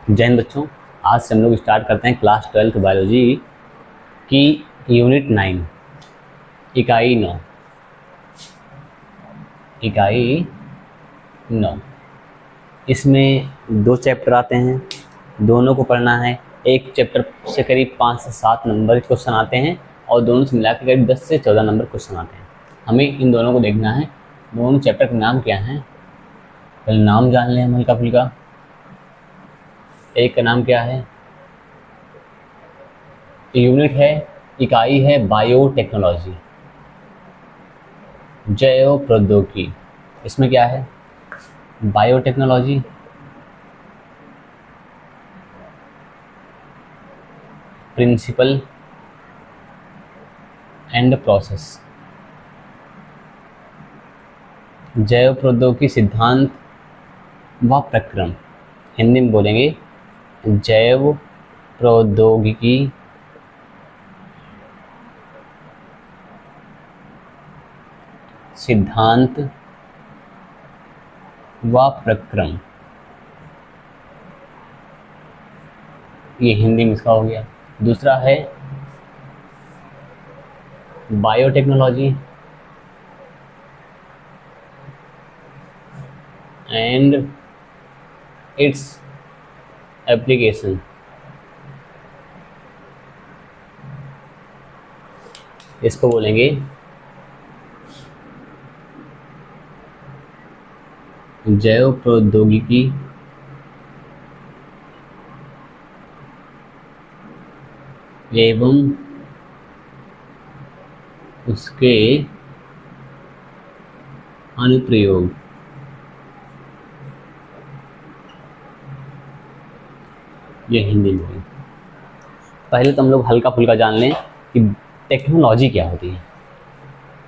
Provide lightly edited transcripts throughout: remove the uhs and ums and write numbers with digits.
जय हिंद बच्चों, आज से हम लोग स्टार्ट करते हैं क्लास 12th बायोलॉजी की यूनिट 9 इकाई 9। इसमें 2 चैप्टर आते हैं, दोनों को पढ़ना है। एक चैप्टर से करीब 5 से 7 नंबर क्वेश्चन आते हैं और दोनों से मिलाकर करीब 10 से 14 नंबर क्वेश्चन आते हैं। हमें इन दोनों को देखना है। दोनों चैप्टर के नाम क्या हैं, पहले नाम जान लें हम हल्का फुल्का। एक का नाम क्या है, यूनिट है, इकाई है बायोटेक्नोलॉजी, जैव प्रौद्योगिकी। इसमें क्या है, बायोटेक्नोलॉजी, प्रिंसिपल एंड प्रोसेस, जैव प्रौद्योगिकी सिद्धांत व प्रक्रम। हिंदी में बोलेंगे जैव प्रौद्योगिकी सिद्धांत व प्रक्रम, ये हिंदी में इसका हो गया। दूसरा है बायोटेक्नोलॉजी एंड इट्स एप्लीकेशन। इसको बोलेंगे जैव प्रौद्योगिकी एवं उसके अनुप्रयोग। ये हिंदी में। पहले तो हम लोग हल्का फुल्का जान लें कि टेक्नोलॉजी क्या होती है।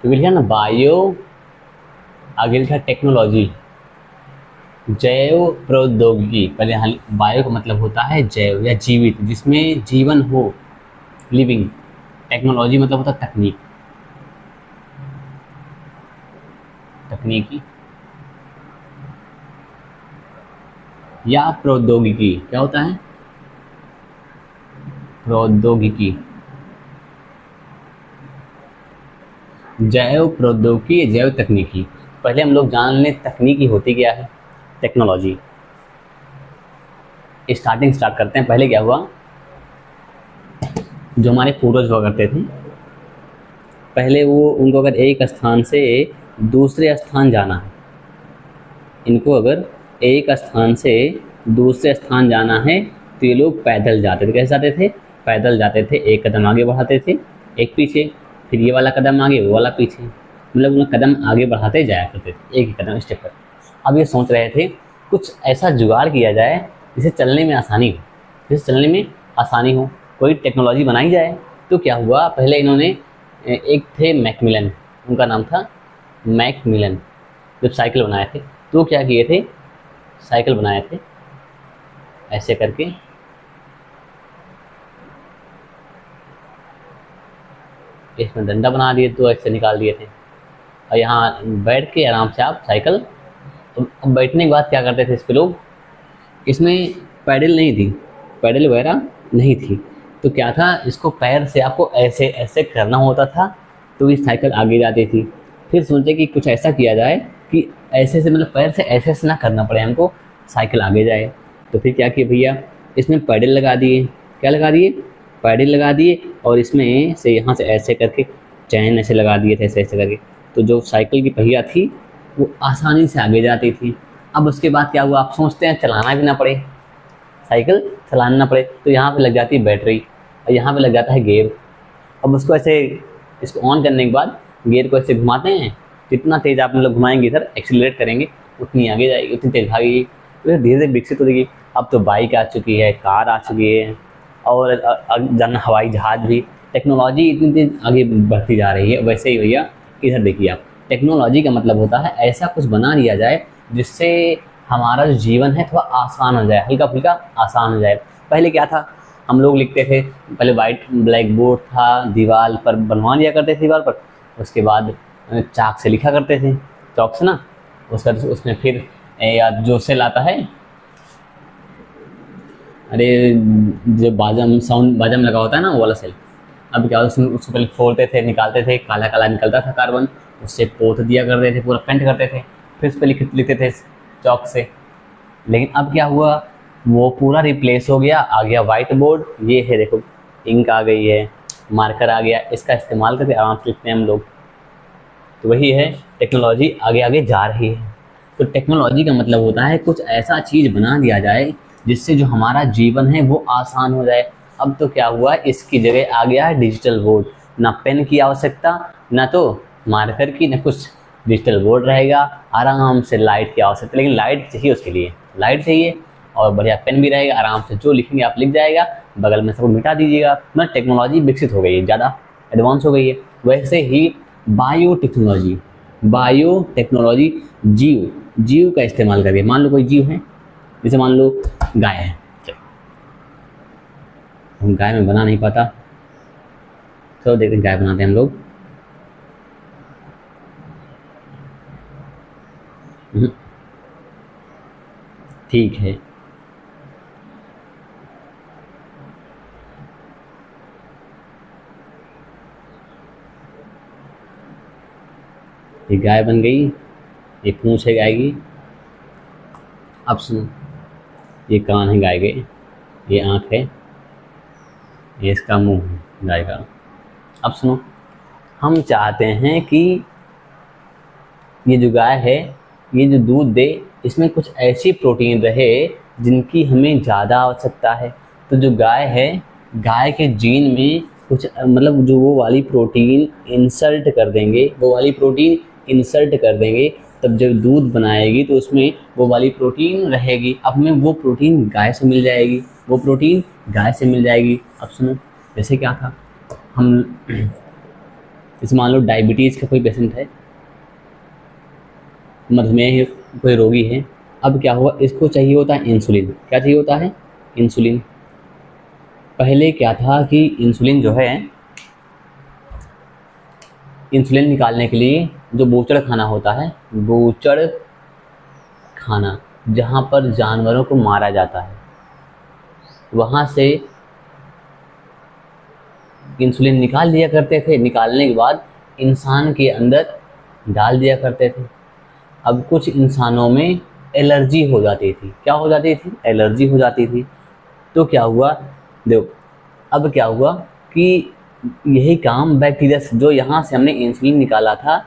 तो लिखा ना बायो, आगे लिखा टेक्नोलॉजी, जैव प्रौद्योगिकी। पहले बायो का मतलब होता है जैव या जीवित, जिसमें जीवन हो, लिविंग। टेक्नोलॉजी मतलब होता है तकनीक, तकनीकी या प्रौद्योगिकी। क्या होता है, प्रौद्योगिकी, जैव प्रौद्योगिकी, जैव तकनीकी। पहले हम लोग जान लें तकनीकी होती क्या है, टेक्नोलॉजी। स्टार्ट करते हैं। पहले क्या हुआ, जो हमारे पूर्वज हुआ करते थे, पहले वो उनको अगर एक स्थान से दूसरे स्थान जाना है, इनको अगर एक स्थान से दूसरे स्थान जाना है तो ये लोग पैदल जाते थे। कैसे जाते थे, पैदल जाते थे। एक कदम आगे बढ़ाते थे, एक पीछे, फिर ये वाला कदम आगे, वो वाला पीछे, मतलब उन्हें कदम आगे बढ़ाते जाया करते थे, एक ही कदम स्टेप पर। अब ये सोच रहे थे कुछ ऐसा जुगाड़ किया जाए जिसे चलने में आसानी हो, कोई टेक्नोलॉजी बनाई जाए। तो क्या हुआ, पहले इन्होंने, एक थे मैकमिलन, उनका नाम था मैकमिलन, जब साइकिल बनाए थे तो क्या किए थे, साइकिल बनाए थे ऐसे करके, इसमें डंडा बना दिए, तो ऐसे निकाल दिए थे, और यहाँ बैठ के आराम से आप साइकिल। तो अब बैठने के बाद क्या करते थे इस पे लोग, इसमें पैडल नहीं थी, पैडल वगैरह नहीं थी, तो क्या था, इसको पैर से आपको ऐसे ऐसे करना होता था, तो ये साइकिल आगे जाती थी। फिर सोचे कि कुछ ऐसा किया जाए कि ऐसे से, मतलब पैर से ऐसे ऐसे ना करना पड़े हमको, साइकिल आगे जाए। तो फिर क्या किया भैया, इसमें पैडल लगा दिए। क्या लगा दिए, पैडल लगा दिए, और इसमें से यहाँ से ऐसे करके चैन ऐसे लगा दिए थे, ऐसे ऐसे करके। तो जो साइकिल की पहिया थी वो आसानी से आगे जाती थी। अब उसके बाद क्या हुआ, आप सोचते हैं चलाना भी ना पड़े, साइकिल चलाना ना पड़े, तो यहाँ पे लग जाती है बैटरी और यहाँ पे लग जाता है गियर। अब उसको ऐसे, इसको ऑन करने के बाद गियर को ऐसे घुमाते हैं, जितना तेज़ आप मतलब घुमाएंगे, इधर एक्सीलरेट करेंगे, उतनी आगे जाएगी, उतनी तेज़ भागेगी। तो धीरे धीरे विकसित हो जाएगी। अब तो बाइक आ चुकी है, कार आ चुकी है, और जाना हवाई जहाज़ भी। टेक्नोलॉजी इतनी तेज आगे बढ़ती जा रही है। वैसे ही भैया इधर देखिए आप, टेक्नोलॉजी का मतलब होता है ऐसा कुछ बना दिया जाए जिससे हमारा जो जीवन है थोड़ा आसान हो जाए, हल्का फुल्का आसान हो जाए। पहले क्या था, हम लोग लिखते थे, पहले वाइट ब्लैक बोर्ड था, दीवार पर बनवा दिया करते थे दीवार पर, उसके बाद चाक से लिखा करते थे, चौक से ना, उसका उसमें फिर या जो सेल आता है अरे जो बाजम साउंड बाजम लगा होता है ना, वो वाला सेल। अब क्या होता है, उसको पहले फोड़ते थे, निकालते थे, काला काला निकलता था कार्बन, उससे पोत दिया करते थे, पूरा पेंट करते थे, फिर उस पर लिखते थे चौक से। लेकिन अब क्या हुआ, वो पूरा रिप्लेस हो गया, आ गया वाइट बोर्ड। ये है देखो, इंक आ गई है, मार्कर आ गया, इसका इस्तेमाल करके आराम से लिखते हैं हम लोग। तो वही है, टेक्नोलॉजी आगे आगे जा रही है। तो टेक्नोलॉजी का मतलब होता है कुछ ऐसा चीज़ बना दिया जाए जिससे जो हमारा जीवन है वो आसान हो जाए। अब तो क्या हुआ, इसकी जगह आ गया है डिजिटल बोर्ड। ना पेन की आवश्यकता, ना तो मार्कर की, ना कुछ, डिजिटल बोर्ड रहेगा। आराम से लाइट की आवश्यकता, लेकिन लाइट चाहिए, उसके लिए लाइट चाहिए, और बढ़िया पेन भी रहेगा, आराम से जो लिखेंगे आप लिख जाएगा, बगल में सबको मिटा दीजिएगा। मतलब टेक्नोलॉजी विकसित हो गई है, ज़्यादा एडवांस हो गई है। वैसे ही बायोटेक्नोलॉजी, बायोटेक्नोलॉजी, जीव का इस्तेमाल करके, मान लो कोई जीव है, जैसे मान लो गाय है, चलो हम गाय में बना नहीं पाता, चलो देखते हैं गाय बनाते हैं हम लोग। ठीक है, ये गाय बन गई, ये पूंछ है गाय की। अब सुनो, ये कान है गाय के, ये आँख है, ये इसका मुंह है गाय का। अब सुनो, हम चाहते हैं कि ये जो गाय है, ये जो दूध दे, इसमें कुछ ऐसी प्रोटीन रहे जिनकी हमें ज़्यादा आवश्यकता है। तो जो गाय है, गाय के जीन में कुछ मतलब जो वो वाली प्रोटीन इंसर्ट कर देंगे, वो वाली प्रोटीन इंसर्ट कर देंगे, तब जब दूध बनाएगी तो उसमें वो वाली प्रोटीन रहेगी। अब हमें वो प्रोटीन गाय से मिल जाएगी, वो प्रोटीन गाय से मिल जाएगी। अब सुनो, जैसे क्या था, हम जैसे मान लो डायबिटीज़ का कोई पेशेंट है, मधुमेह कोई रोगी है। अब क्या हुआ, इसको चाहिए होता है इंसुलिन। क्या चाहिए होता है? इंसुलिन। पहले क्या था कि इंसुलिन जो है, इंसुलिन निकालने के लिए जो बूचड़ खाना होता है, बूचड़ खाना, जहाँ पर जानवरों को मारा जाता है, वहाँ से इंसुलिन निकाल लिया करते थे। निकालने के बाद इंसान के अंदर डाल दिया करते थे। अब कुछ इंसानों में एलर्जी हो जाती थी। क्या हो जाती थी? एलर्जी हो जाती थी। तो क्या हुआ, देखो, अब क्या हुआ कि यही काम बैक्टीरिया से, जो यहाँ से हमने इंसुलिन निकाला था,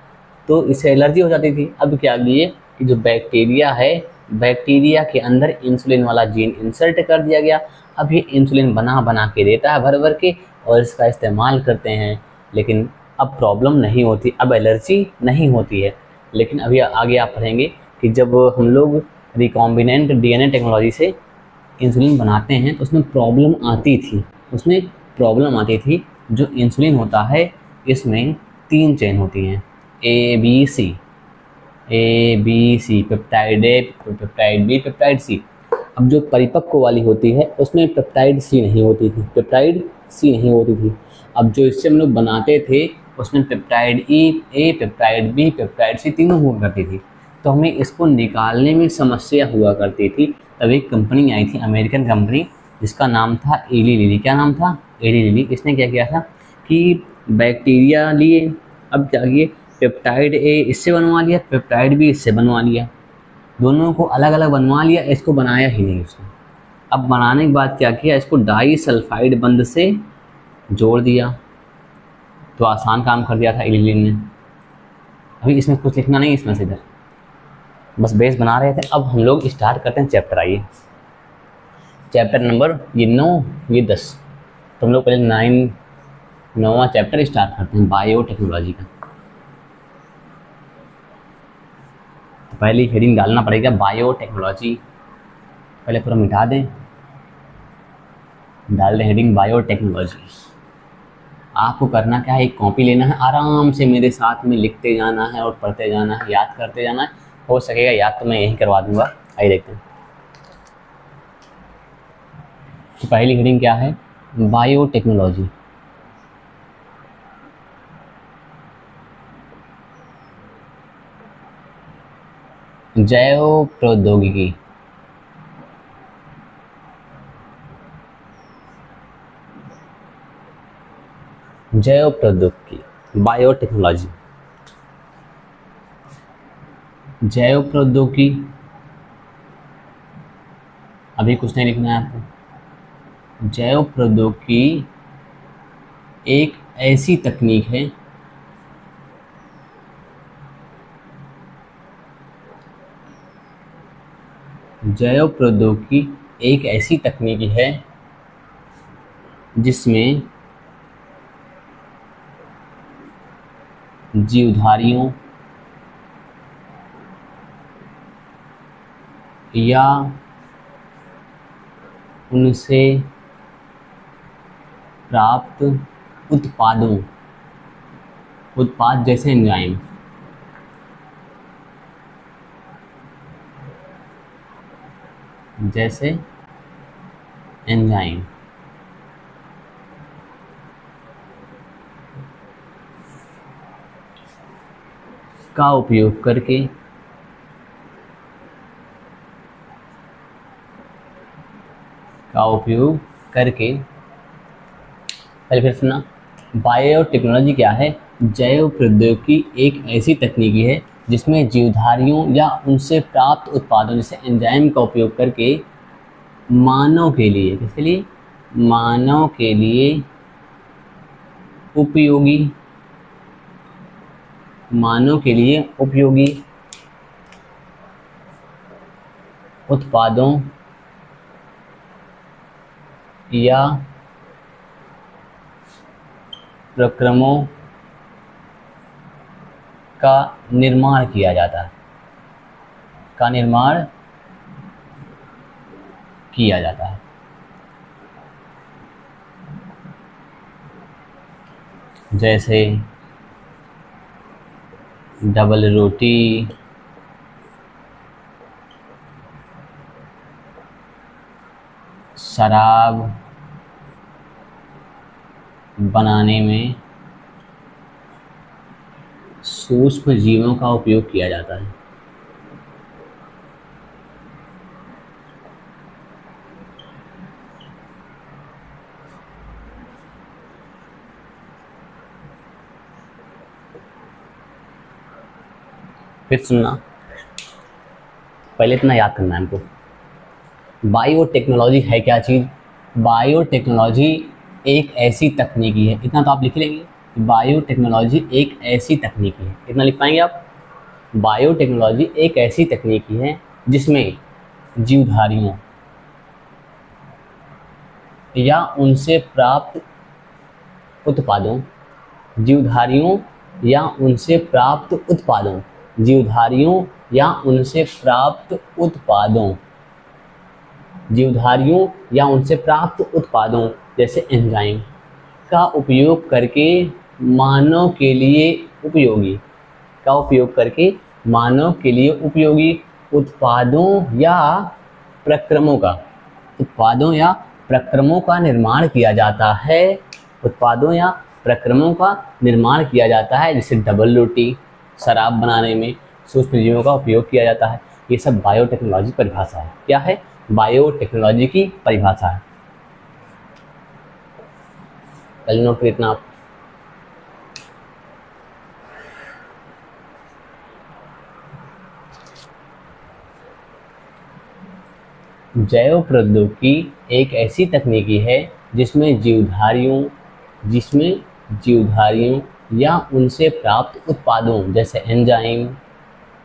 तो इससे एलर्जी हो जाती थी। अब क्या किए कि जो बैक्टीरिया है, बैक्टीरिया के अंदर इंसुलिन वाला जीन इंसर्ट कर दिया गया। अब ये इंसुलिन बना बना के देता है भर भर के, और इसका इस्तेमाल करते हैं। लेकिन अब प्रॉब्लम नहीं होती, अब एलर्जी नहीं होती है। लेकिन अभी आगे आप पढ़ेंगे कि जब हम लोग रिकॉम्बिनेंट डीएनए टेक्नोलॉजी से इंसुलिन बनाते हैं तो उसमें प्रॉब्लम आती थी। उसमें प्रॉब्लम आती थी, जो इंसुलिन होता है इसमें 3 चेन होती हैं, A B C, A B C, peptide A, peptide B, peptide C. अब जो परिपक्व वाली होती है उसमें पेप्टाइड सी नहीं होती थी, पेप्टाइड सी नहीं होती थी। अब जो इससे हम लोग बनाते थे उसमें पेप्टाइड ई, ए, पेप्टाइड बी, पेप्टाइड सी तीनों हुआ करती थी। तो हमें इसको निकालने में समस्या हुआ करती थी। तब एक कंपनी आई थी, अमेरिकन कंपनी, जिसका नाम था एली लिली। क्या नाम था? Ellie Lily. इसने क्या किया था कि बैक्टीरिया लिए, अब क्या किए, पेप्टाइड ए इससे बनवा लिया, पेप्टाइड बी इससे बनवा लिया, दोनों को अलग अलग बनवा लिया, इसको बनाया ही नहीं उसने। अब बनाने के बाद क्या किया, इसको डाई सल्फाइड बंध से जोड़ दिया, तो आसान काम कर दिया था एली लिली ने। अभी इसमें कुछ लिखना नहीं, इसमें से इधर बस बेस बना रहे थे। अब हम लोग स्टार्ट करते हैं चैप्टर। आइए, चैप्टर नंबर ये 9, ये 10, तो हम लोग पहले 9वां चैप्टर स्टार्ट करते हैं, बायोटेक्नोलॉजी का। तो पहले हेडिंग डालना पड़ेगा बायोटेक्नोलॉजी। पहले पूरा मिटा दें, डाल दें हेडिंग बायोटेक्नोलॉजी। आपको करना क्या है, एक कॉपी लेना है, आराम से मेरे साथ में लिखते जाना है और पढ़ते जाना है, याद करते जाना है। हो सकेगा याद तो मैं यहीं करवा दूंगा। आइए देखते हैं। तो पहली हेडिंग क्या है, बायोटेक्नोलॉजी। जैव प्रौद्योगिकी। जैव प्रौद्योगिकी, बायोटेक्नोलॉजी। जैव प्रौद्योगिकी, अभी कुछ नहीं लिखना है आपको। जैव प्रौद्योगिकी एक ऐसी तकनीक है जैव प्रौद्योगिकी एक ऐसी तकनीक है जिसमें जीवधारियों या उनसे प्राप्त उत्पाद जैसे एंजाइम का उपयोग करके पहले फिर सुना। बायोटेक्नोलॉजी क्या है? जैव प्रौद्योगिकी एक ऐसी तकनीकी है जिसमें जीवधारियों या उनसे प्राप्त उत्पादों जैसे एंजाइम का उपयोग करके मानव के लिए, किसके लिए? मानव के लिए उपयोगी उत्पादों या प्रक्रमों का निर्माण किया जाता है। जैसे डबल रोटी, शराब बनाने में सूक्ष्म जीवों का उपयोग किया जाता है। फिर सुनना, पहले इतना याद करना है हमको। बायोटेक्नोलॉजी है क्या चीज़? बायोटेक्नोलॉजी एक ऐसी तकनीकी है, इतना तो आप लिख लेंगे। बायोटेक्नोलॉजी एक ऐसी तकनीकी है, इतना लिख पाएंगे आप? बायोटेक्नोलॉजी एक ऐसी तकनीकी है जिसमें जीवधारियों या उनसे प्राप्त उत्पादों जीवधारियों या उनसे प्राप्त उत्पादों जैसे एंजाइम का उपयोग करके मानव के लिए उपयोगी उत्पादों या प्रक्रमों का निर्माण किया जाता है। जैसे डबल रोटी, शराब बनाने में सूक्ष्म जीवों का उपयोग किया जाता है। ये सब बायोटेक्नोलॉजी परिभाषा है। क्या है? बायोटेक्नोलॉजी की परिभाषा है। पहले नोट कर इतना आप। जैव प्रौद्योगिकी एक ऐसी तकनीकी है जिसमें जीवधारियों या उनसे प्राप्त उत्पादों जैसे एंजाइम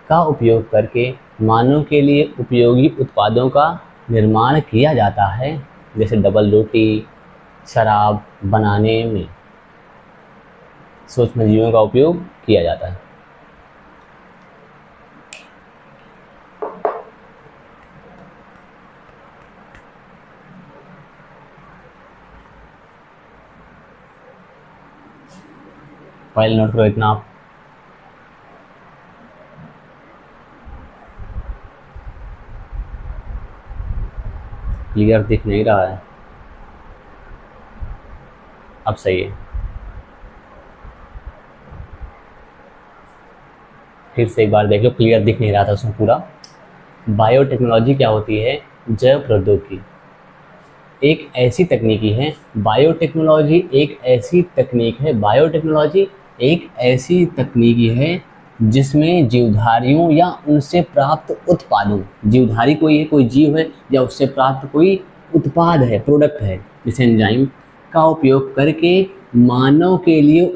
का उपयोग करके मानव के लिए उपयोगी उत्पादों का निर्माण किया जाता है। जैसे डबल रोटी, शराब बनाने में सूक्ष्म जीवों का उपयोग किया जाता है। फाइल नोट करो इतना आप। क्लियर दिख नहीं रहा है? अब सही है। फिर से एक बार देख लो, क्लियर दिख नहीं रहा था उसमें पूरा। बायोटेक्नोलॉजी क्या होती है? जैव प्रौद्योगिकी एक ऐसी तकनीकी है, बायोटेक्नोलॉजी एक ऐसी तकनीक है, बायोटेक्नोलॉजी एक ऐसी तकनीकी है जिसमें जीवधारियों या उनसे प्राप्त उत्पादों, जीवधारी कोई है, कोई जीव है या उससे प्राप्त कोई उत्पाद है, प्रोडक्ट है, जैसे एंजाइम का उपयोग करके मानव के लिए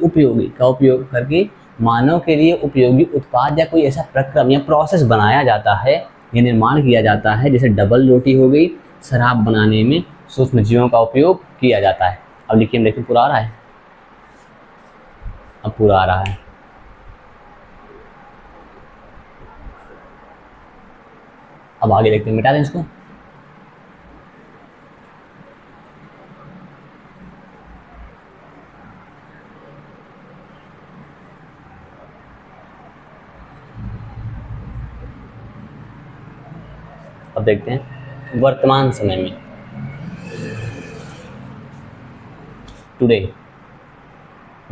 उपयोगी उत्पाद या कोई ऐसा प्रक्रम या प्रोसेस बनाया जाता है या निर्माण किया जाता है। जैसे डबल रोटी हो गई, शराब बनाने में सूक्ष्म जीवों का उपयोग किया जाता है। अब लिखिए, हम देखिए पूरा आ रहा है, अब पूरा आ रहा है। अब आगे देखते हैं, मिटा दें इसको। अब देखते हैं वर्तमान समय में, टुडे,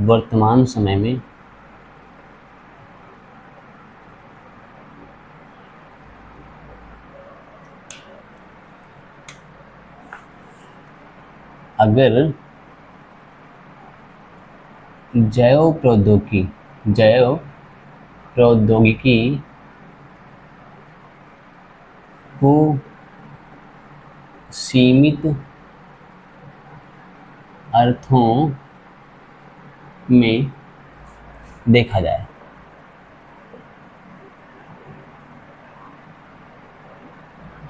वर्तमान समय में अगर जैव प्रौद्योगिकी को सीमित अर्थों में देखा जाए,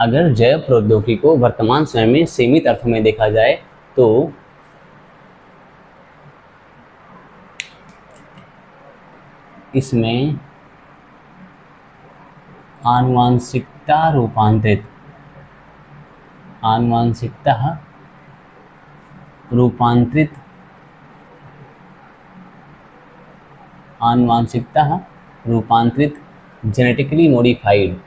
अगर जैव प्रौद्योगिकी को वर्तमान समय में सीमित अर्थों में देखा जाए तो इसमें आनुवांशिकता रूपांतरित जेनेटिकली मॉडिफाइड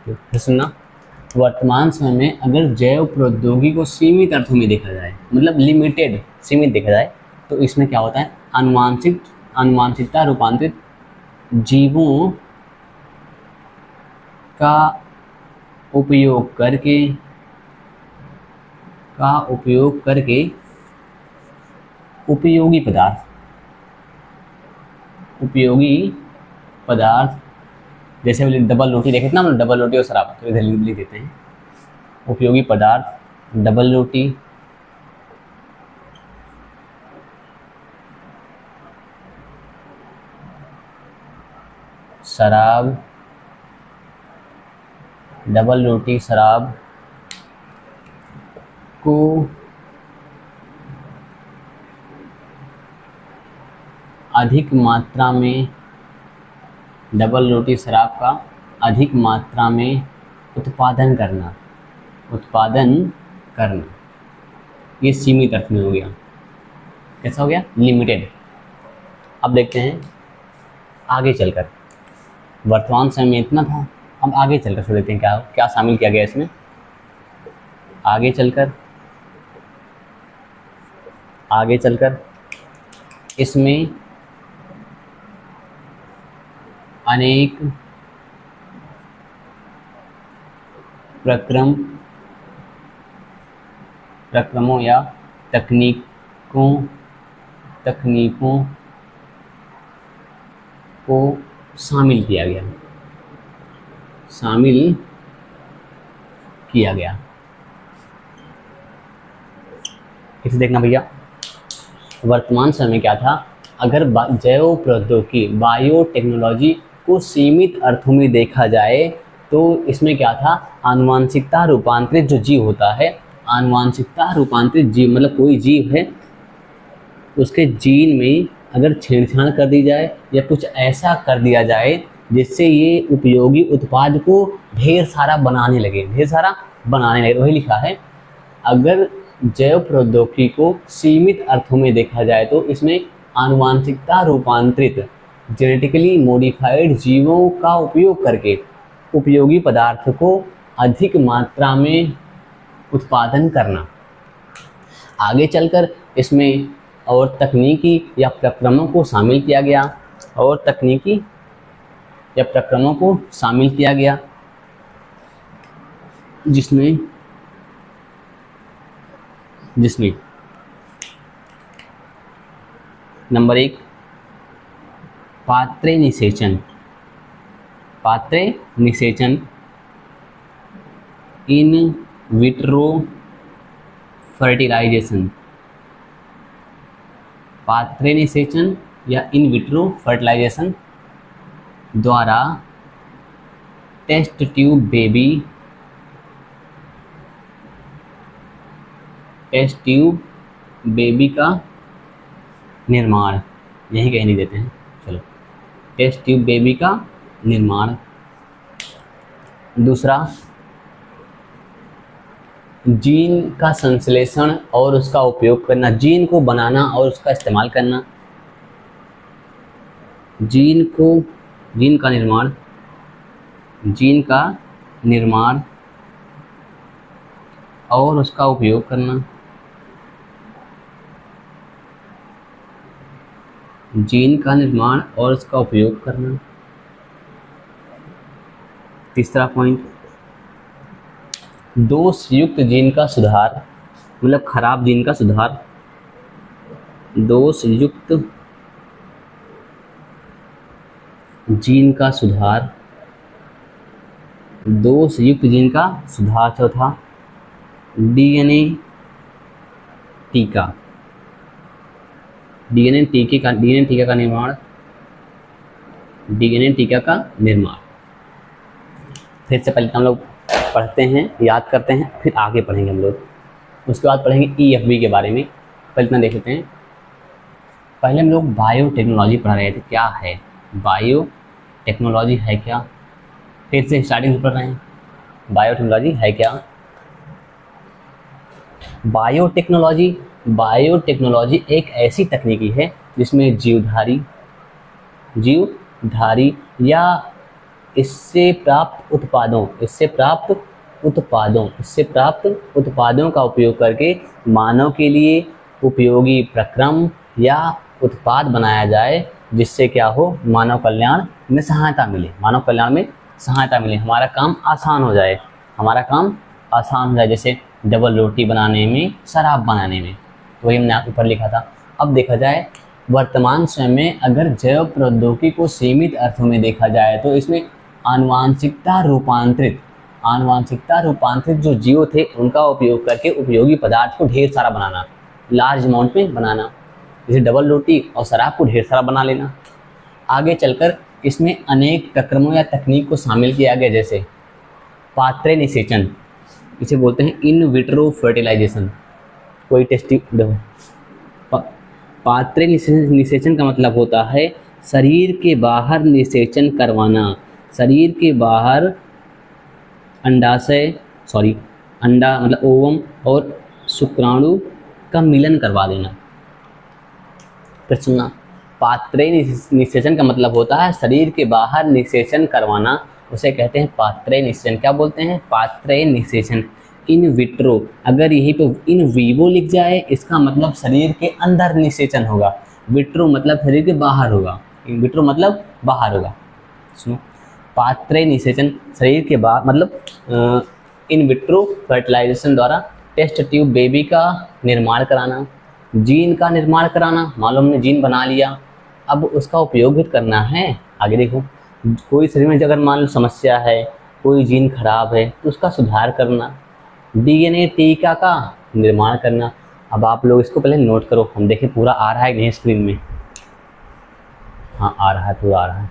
फिर सुनना, वर्तमान समय में अगर जैव प्रौद्योगिकी को सीमित अर्थों में देखा जाए, मतलब लिमिटेड, सीमित देखा जाए, तो इसमें क्या होता है, आनुवांशिकता रूपांतरित जीवों का उपयोग करके उपयोगी पदार्थ, जैसे डबल रोटी देखे ना, डबल रोटी और शराब, तो इधर लिख देते हैं उपयोगी पदार्थ, डबल रोटी, शराब, डबल रोटी शराब को अधिक मात्रा में, डबल रोटी शराब का अधिक मात्रा में उत्पादन करना, ये सीमित अर्थ में हो गया। कैसा हो गया, लिमिटेड। अब देखते हैं आगे चलकर, वर्तमान समय में इतना था, हम आगे चलकर सुन लेते हैं क्या शामिल किया गया इसमें। आगे चलकर इसमें अनेक प्रक्रमों या तकनीकों को शामिल किया गया। इसे देखना भैया, वर्तमान समय में क्या था, अगर जैव प्रौद्योगिकी, बायोटेक्नोलॉजी को सीमित अर्थों में देखा जाए तो इसमें क्या था, आनुवांशिकता रूपांतरित जो जीव होता है, आनुवांशिकता रूपांतरित जीव मतलब कोई जीव है, उसके जीन में अगर छेड़छाड़ कर दी जाए या कुछ ऐसा कर दिया जाए जिससे ये उपयोगी उत्पाद को ढेर सारा बनाने लगे, वही लिखा है। अगर जैव प्रौद्योगिकी को सीमित अर्थों में देखा जाए तो इसमें आनुवांशिकता रूपांतरित जेनेटिकली मॉडिफाइड जीवों का उपयोग करके उपयोगी पदार्थ को अधिक मात्रा में उत्पादन करना। आगे चलकर इसमें और तकनीकी या प्रक्रमों को शामिल किया गया, और तकनीकी या प्रक्रमों को शामिल किया गया, जिसमें नंबर 1 पात्रे निषेचन, इन विट्रो फर्टिलाइजेशन, पात्रे निषेचन या इन विट्रो फर्टिलाइजेशन द्वारा टेस्ट ट्यूब बेबी का निर्माण, यही कहीं नहीं देते हैं, चलो, टेस्ट ट्यूब बेबी का निर्माण। दूसरा, जीन का संश्लेषण और उसका उपयोग करना, जीन को बनाना और उसका इस्तेमाल करना, जीन का निर्माण और उसका उपयोग करना, जीन का निर्माण और उसका उपयोग करना। तीसरा पॉइंट, दोषयुक्त जीन का सुधार, मतलब खराब जीन का सुधार, दोषयुक्त जीन का सुधार, दोषयुक्त जीन का सुधार। चौथा, डीएनए टीका, डीएनए टीका का निर्माण, डीएनए टीका का निर्माण। फिर से पहले हम लोग पढ़ते हैं, याद करते हैं, फिर आगे पढ़ेंगे हम लोग। उसके बाद पढ़ेंगे ईएफबी के बारे में। पहले इतना देख लेते हैं। पहले हम लोग बायोटेक्नोलॉजी पढ़ रहे थे, क्या है बायोटेक्नोलॉजी है क्या, फिर से स्टार्टिंग से पढ़ रहे हैं। बायोटेक्नोलॉजी है क्या? बायोटेक्नोलॉजी एक ऐसी तकनीकी है जिसमें जीवधारी या इससे प्राप्त उत्पादों का उपयोग करके मानव के लिए उपयोगी प्रक्रम या उत्पाद बनाया जाए, जिससे क्या हो, मानव कल्याण में सहायता मिले, हमारा काम आसान हो जाए, जैसे डबल रोटी बनाने में, शराब बनाने में, वही हमने आप ऊपर लिखा था। अब देखा जाए वर्तमान समय में अगर जैव प्रौद्योगिकी को सीमित अर्थों में देखा जाए तो इसमें आनुवांशिकता रूपांतरित जो जीव थे उनका उपयोग करके उपयोगी पदार्थ को ढेर सारा बनाना, लार्ज अमाउंट में बनाना, जैसे डबल रोटी और शराब को ढेर सारा बना लेना। आगे चलकर इसमें अनेक प्रक्रमों या तकनीक को शामिल किया गया, जैसे पात्रे निषेचन, इसे बोलते हैं इन विट्रो फर्टिलाइजेशन। कोई टेस्टिंग, पात्रे निषेचन का मतलब होता है शरीर के बाहर निषेचन करवाना, शरीर के बाहर अंडा मतलब ओवम और शुक्राणु का मिलन करवा देना। फिर सुनना, पात्रे निषेचन का मतलब होता है शरीर के बाहर निषेचन करवाना, उसे कहते हैं पात्रे निषेचन। क्या बोलते हैं? पात्रे निषेचन। इन विट्रो, अगर यहीं पे इन वीवो लिख जाए इसका मतलब शरीर के अंदर निषेचन होगा, विट्रो मतलब शरीर के बाहर होगा, विट्रो मतलब बाहर होगा। सुनो, पात्रे निषेचन शरीर के बाहर मतलब इन विट्रो फर्टिलाइजेशन द्वारा टेस्ट ट्यूब बेबी का निर्माण कराना, जीन का निर्माण कराना। मान लो हमने जीन बना लिया, अब उसका उपयोग भी करना है। आगे देखो, कोई शरीर में अगर मान लो समस्या है, कोई जीन खराब है तो उसका सुधार करना, डीएनए टीका का निर्माण करना। अब आप लोग इसको पहले नोट करो, हम देखें पूरा आ रहा है नहीं स्क्रीन में। हाँ आ रहा है, पूरा आ रहा है।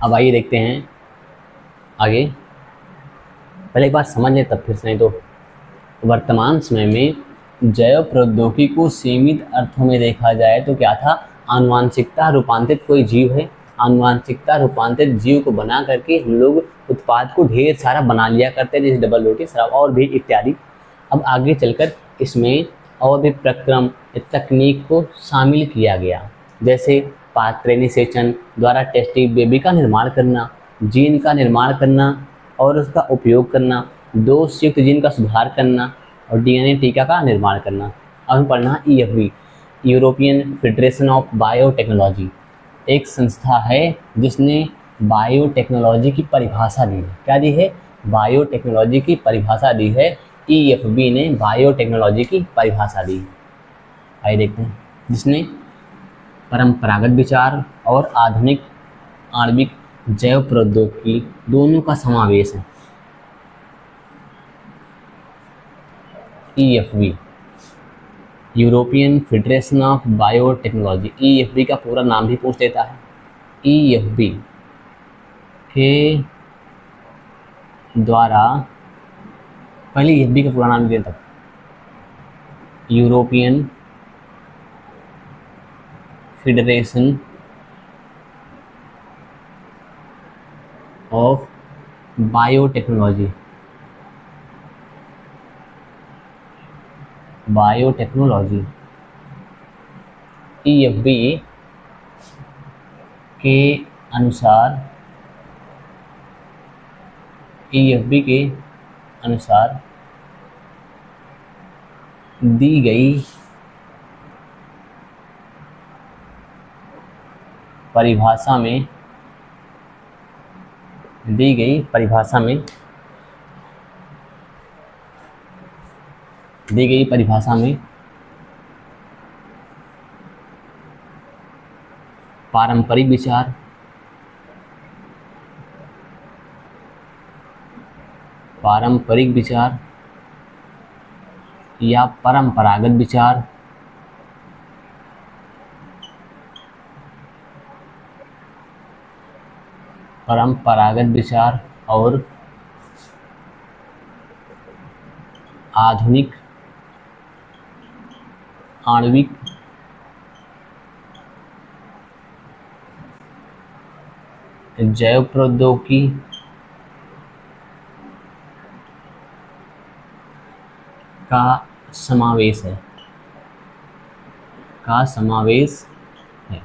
अब आइए देखते हैं आगे। पहले एक बात समझ लें तब फिर से, नहीं तो वर्तमान समय में जैव प्रौद्योगिकी को सीमित अर्थों में देखा जाए तो क्या था, आनुवांशिकता रूपांतरित कोई जीव है, आनुवांशिकता रूपांतरित जीव को बना करके हम लोग उत्पाद को ढेर सारा बना लिया करते हैं, जैसे डबल रोटी, शराब और भी इत्यादि। अब आगे चलकर इसमें और भी प्रक्रम तकनीक को शामिल किया गया, जैसे पात्रे निषेचन द्वारा टेस्ट ट्यूब बेबी का निर्माण करना, जीन का निर्माण करना और उसका उपयोग करना, दोषयुक्त जीन का सुधार करना, और डीएनए टीका का निर्माण करना। अब हम पढ़ना EFB, European Federation of biotechnology, एक संस्था है जिसने बायोटेक्नोलॉजी की परिभाषा दी है। क्या दी है? बायोटेक्नोलॉजी की परिभाषा दी है। ईएफबी ने बायोटेक्नोलॉजी की परिभाषा दी। आइए देखते हैं। जिसने परंपरागत विचार और आधुनिक आणविक जैव प्रौद्योगिकी दोनों का समावेश है। EFB, European Federation of biotechnology. EFB का पूरा नाम भी पूछ लेता है। ईएफबी के द्वारा, पहले ईएफबी का पूरा नाम देता, European Federation of biotechnology. Biotechnology EFB के अनुसार, ईएफबी के अनुसार दी गई परिभाषा में, दी गई परिभाषा में, दी गई परिभाषा में पारंपरिक विचार, पारंपरिक विचार या परंपरागत विचार, परंपरागत विचार और आधुनिक आणविक जैव प्रौद्योगिकी का समावेश है, का समावेश है।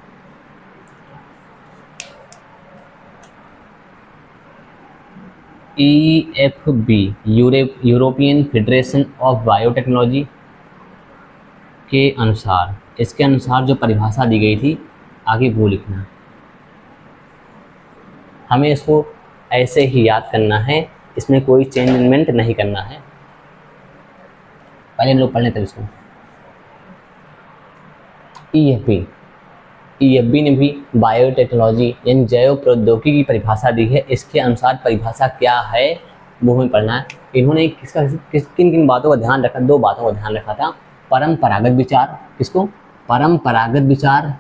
EFB, European Federation of biotechnology के अनुसार, इसके अनुसार जो परिभाषा दी गई थी, आगे वो लिखना। हमें इसको ऐसे ही याद करना है, इसमें कोई चेंजमेंट नहीं करना है। पहले हम लोग पढ़ लेते हैं इसको। ईएफबी, ईएफबी ने भी बायोटेक्नोलॉजी यानी जैव प्रौद्योगिकी की परिभाषा दी है। इसके अनुसार परिभाषा क्या है वो हमें पढ़ना है। इन्होंने किन किन बातों का ध्यान रखा? दो बातों का ध्यान रखा था। परंपरागत विचार, किसको? परंपरागत विचार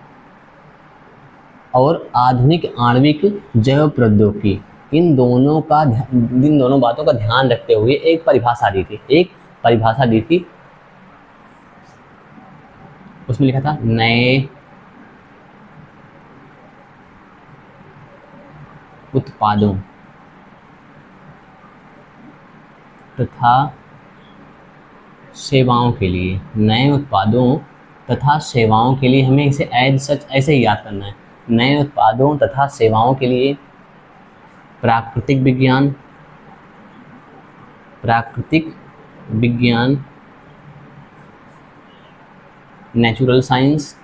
और आधुनिक आणविक जैव प्रौद्योगिकी, इन दोनों बातों का ध्यान रखते हुए एक परिभाषा दी थी, एक परिभाषा दी थी। उसमें लिखा था नए उत्पादों तथा सेवाओं के लिए, नए उत्पादों तथा सेवाओं के लिए, हमें इसे एज सच ऐसे ही याद करना है। नए उत्पादों तथा सेवाओं के लिए प्राकृतिक विज्ञान, प्राकृतिक विज्ञान, नेचुरल साइंस,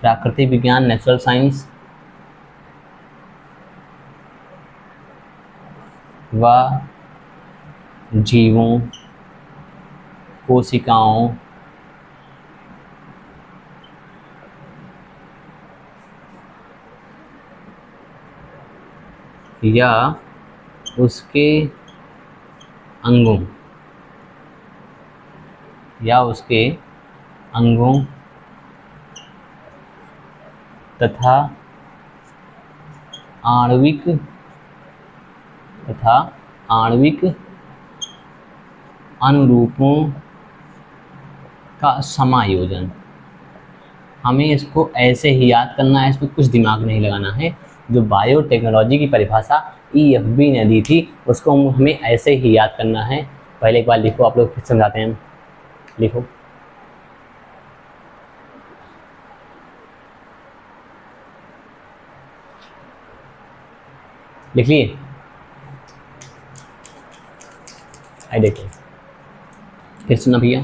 प्राकृतिक विज्ञान, नेचुरल साइंस व जीवों, कोशिकाओं, या उसके अंगों, या उसके अंगों तथा आणविक अनुरूपों का समायोजन। हमें इसको ऐसे ही याद करना है, इसमें कुछ दिमाग नहीं लगाना है। जो बायोटेक्नोलॉजी की परिभाषा ईएफबी ने दी थी उसको हमें ऐसे ही याद करना है। पहले एक बार लिखो, आप लोग फिर समझाते हैं। लिखो, लिख लिए? आई देखिए फिर सुना भैया,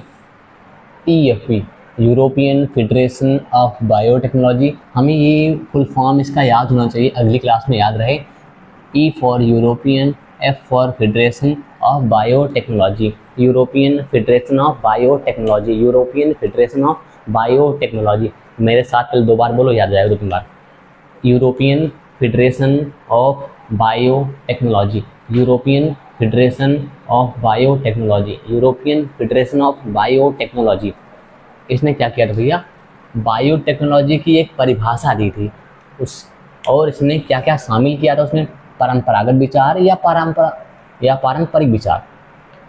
EFB European Federation of biotechnology. हमें ये फुल फॉर्म इसका याद होना चाहिए, अगली क्लास में याद रहे। E for European, F for Federation of biotechnology, European Federation of biotechnology, European Federation of biotechnology. मेरे साथ पहले 2 बार बोलो, याद जाएगा 2-3 बार। European Federation of biotechnology, European Federation of biotechnology, European Federation of biotechnology. इसने क्या किया था भैया, बायोटेक्नोलॉजी की एक परिभाषा दी थी उस, और इसने क्या क्या शामिल किया था उसमें, परंपरागत विचार या पारंपरिक विचार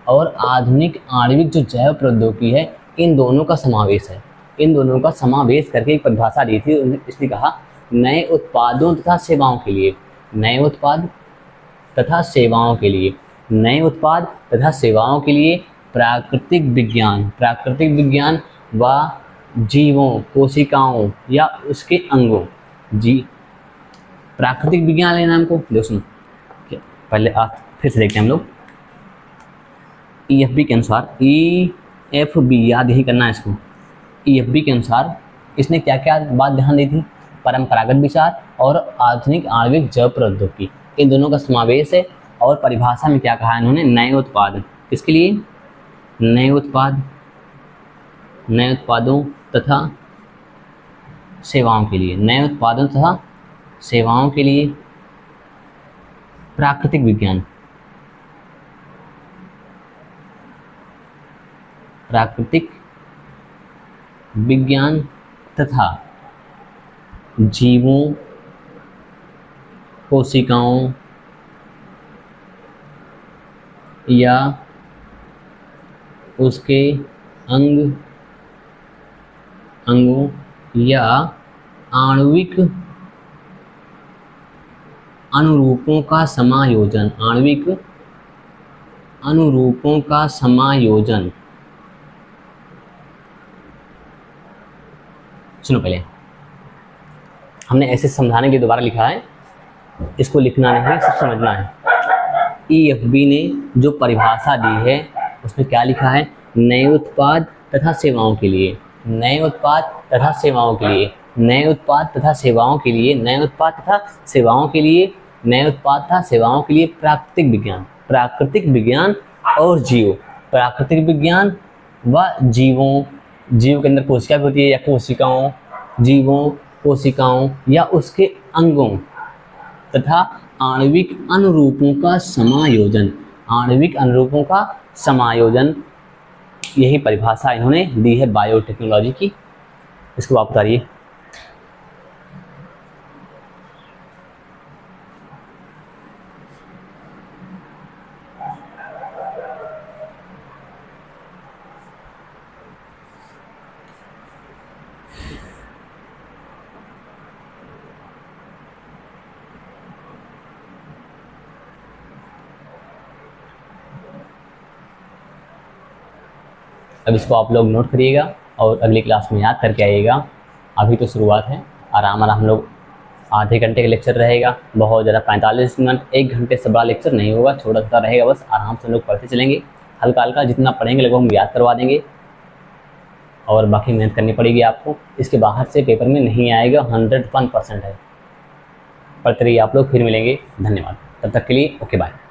और आधुनिक आणविक जो जैव प्रौद्योगिकी है, इन दोनों का समावेश है। इन दोनों का समावेश करके एक परिभाषा दी थी। इसने कहा नए उत्पादों तथा सेवाओं के लिए, नए उत्पाद तथा सेवाओं के लिए, नए उत्पाद तथा सेवाओं के लिए प्राकृतिक विज्ञान व जीवों, कोशिकाओं या उसके अंगों, प्राकृतिक विज्ञान लेना हमको। देखो सुनो, पहले आप फिर से देखते हैं हम लोग। EFB के अनुसार, EFB याद यही करना है इसको। EFB के अनुसार इसने क्या क्या बात ध्यान दी थी, परंपरागत विचार और आधुनिक आणविक जैव प्रौद्योगिकी, इन दोनों का समावेश है। और परिभाषा में क्या कहा इन्होंने, नए उत्पाद, किसके लिए, नए उत्पादों तथा सेवाओं के लिए, नए उत्पादों तथा सेवाओं के लिए प्राकृतिक विज्ञान तथा जीवों, कोशिकाओं या उसके अंगों या आणविक अनुरूपों का समायोजन, सुनो पहले, हमने ऐसे समझाने के लिए दोबारा लिखा है, इसको लिखना नहीं, सब समझना है। EFB ने जो परिभाषा दी है उसमें क्या लिखा है, नए उत्पाद तथा सेवाओं के लिए, नए उत्पाद तथा सेवाओं के लिए, नए उत्पाद तथा सेवाओं के लिए, नए उत्पाद तथा सेवाओं के लिए, नए उत्पाद तथा सेवाओं के लिए प्राकृतिक विज्ञान और जीव, प्राकृतिक विज्ञान व जीवों, जीव के अंदर कोशिका भी होती है या कोशिकाओं, जीवों, कोशिकाओं या उसके अंगों तथा आणविक अनुरूपों का समायोजन, यही परिभाषा इन्होंने दी है बायोटेक्नोलॉजी की। इसको आप उतारिए। अब इसको आप लोग नोट करिएगा और अगली क्लास में याद करके आइएगा। अभी तो शुरुआत है, आराम हम लोग आधे घंटे का लेक्चर रहेगा, बहुत ज़्यादा 45 मिनट, 1 घंटे से बड़ा लेक्चर नहीं होगा, छोटा छोटा रहेगा, बस आराम से हम लोग पढ़ते चलेंगे, हल्का हल्का जितना पढ़ेंगे लगभग हम याद करवा देंगे और बाकी मेहनत करनी पड़ेगी आपको। इसके बाहर से पेपर में नहीं आएगा, 101% है। पढ़ते रहिए आप लोग, फिर मिलेंगे, धन्यवाद, तब तक के लिए ओके बाय।